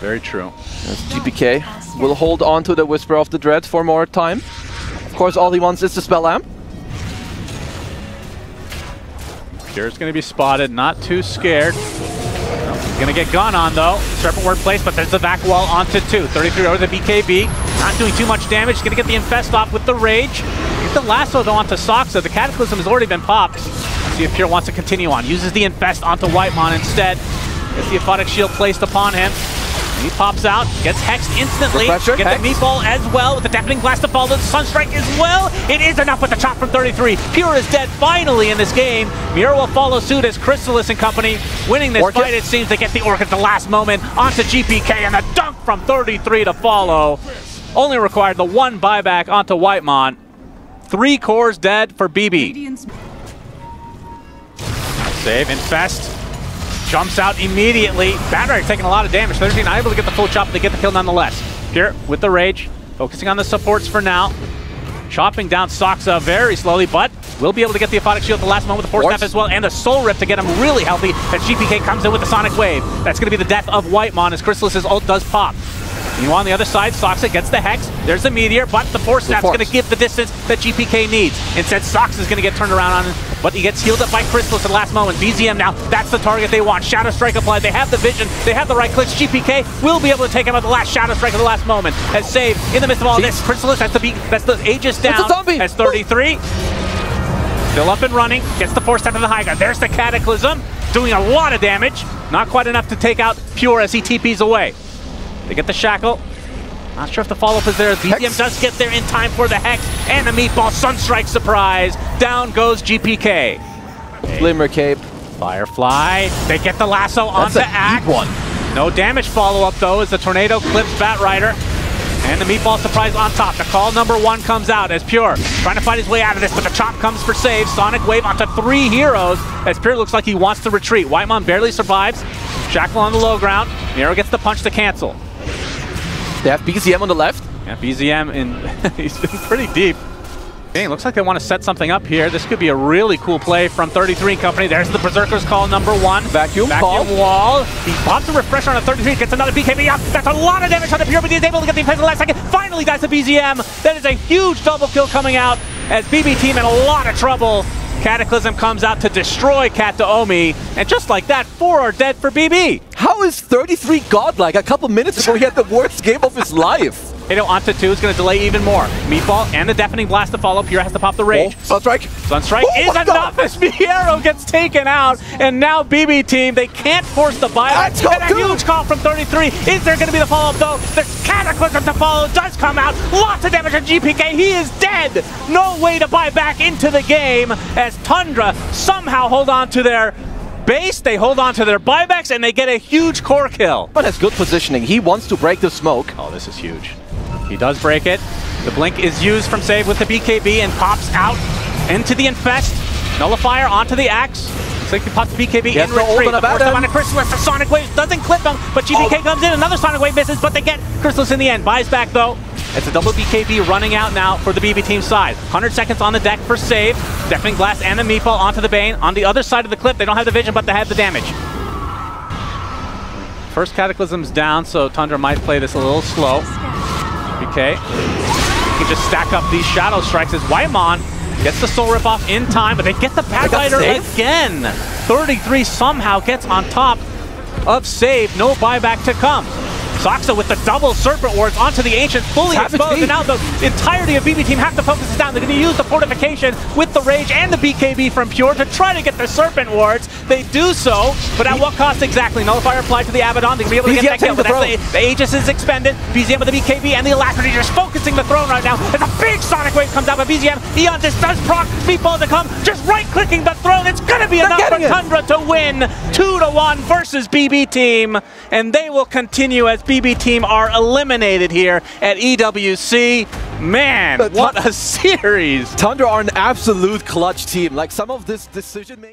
very true. As GPK will hold on to the Whisper of the Dread for more time. Of course, all he wants is the Spell Amp. Pure's going to be spotted, not too scared. He's going to get gone on though. Serpent Ward placed, but there's the back wall onto 2. 33 over the BKB. Not doing too much damage. He's going to get the Infest off with the Rage. Get the lasso though onto Soxa. The Cataclysm has already been popped. Let's see if Pure wants to continue on. Uses the Infest onto Whitemon instead. Gets the Aphotic Shield placed upon him. He pops out, gets hexed instantly. Get the meatball as well with the Deafening Blast to follow. The Sunstrike as well. It is enough with the chop from 33. Pure is dead finally in this game. Mira will follow suit as Crystallis and company winning this fight. It seems they get the Orc at the last moment onto GPK and the dunk from 33 to follow. Only required the 1 buyback onto Whitemon. 3 cores dead for BB. Save, Infest. Jumps out immediately. Batrider taking a lot of damage. 13 not able to get the full chop, but they get the kill nonetheless. Pure with the Rage, focusing on the supports for now. Chopping down Soxa very slowly, but will be able to get the Aphotic Shield at the last moment with the Force Staff as well, and the Soul Rip to get him really healthy as GPK comes in with the Sonic Wave. That's going to be the death of Whitemon as Crystallis' ult does pop. You on the other side, Soxa gets the Hex. There's the Meteor, but the Force Staff's going to give the distance that GPK needs. Instead, Soxa is going to get turned around on him, but he gets healed up by Crystallis at the last moment. BZM now, that's the target they want. Shadow Strike applied. They have the vision. They have the right clicks. GPK will be able to take him at the last Shadow Strike at the last moment. As Save in the midst of all this, Crystallis that's the Aegis down. As 33. Still up and running. Gets the Force Staff to the high ground. There's the Cataclysm. Doing a lot of damage. Not quite enough to take out Pure as he TPs away. They get the Shackle. Not sure if the follow-up is there. BZM does get there in time for the Hex and the Meatball Sunstrike surprise. Down goes GPK. Glimmer Cape. Firefly. They get the lasso onto Axe. No damage follow-up though as the Tornado clips Batrider. And the Meatball surprise on top. The call number 1 comes out as Pure trying to fight his way out of this, but the chop comes for Save. Sonic Wave onto 3 heroes as Pure looks like he wants to retreat. Whitemon barely survives. Shackle on the low ground. Nero gets the punch to cancel. They have BZM on the left. Yeah, BZM, he's been pretty deep. Dang, looks like they want to set something up here. This could be a really cool play from 33 and company. There's the Berserker's call number 1. Vacuum wall. He pops a refresher on a 33, gets another BKB up. That's a lot of damage on the Pure, but he's able to get the Infest in the last second. Finally, that's the BZM. That is a huge double kill coming out as BB team in a lot of trouble. Cataclysm comes out to destroy Cat to Omi, and just like that, 4 are dead for BB. How is 33 godlike? A couple minutes ago, he had the worst game of his life. Hito onto 2 is going to delay even more. Meatball and the Deafening Blast to follow. Pure has to pop the Rage. Sunstrike. Sunstrike is enough as Miero gets taken out, and now BB team, they can't force the buyback. And a huge call from 33. Is there going to be the follow-up though? The Cataclysm to follow does come out. Lots of damage on GPK. He is dead. No way to buy back into the game as Tundra somehow hold on to their base, they hold on to their buybacks, and they get a huge core kill. But has good positioning. He wants to break the smoke. Oh, this is huge. He does break it. The blink is used from Save with the BKB and pops out into the Infest. Nullifier onto the Axe. Looks like he pops the BKB in retreat. The force on a Crystallis, the Sonic Wave doesn't clip him, but GPK comes in, another Sonic Wave misses, but they get Crystallis in the end. Buys back though. It's a double BKB running out now for the BB team side. 100 seconds on the deck for Save. Deafening Blast and the Meatball onto the Bane. On the other side of the clip, they don't have the vision, but they have the damage. First Cataclysm's down, so Tundra might play this a little slow. Okay. You can just stack up these Shadow Strikes as Whitemon gets the Soul Rip off in time, but they get the Batrider again. 33 somehow gets on top of Save. No buyback to come. Soxa with the double Serpent Wards onto the Ancient, fully exposed, and now the entirety of BB team have to focus this down. They're going to use the Fortification with the Rage and the BKB from Pure to try to get the Serpent Wards. They do so, but at what cost exactly? Nullifier applied to the Abaddon. They're going to be able to get that kill, but the Aegis is expended. BZM with the BKB and the Alacrity just focusing the throne right now. As a big Sonic Wave comes out by BZM. Eon just does proc, Meatball to come, just right-clicking the throne. It's going to be enough for Tundra to win 2-1 versus BB team, and they will continue as BB team are eliminated here at EWC. Man, what a series! Tundra are an absolute clutch team. Like some of this decision making.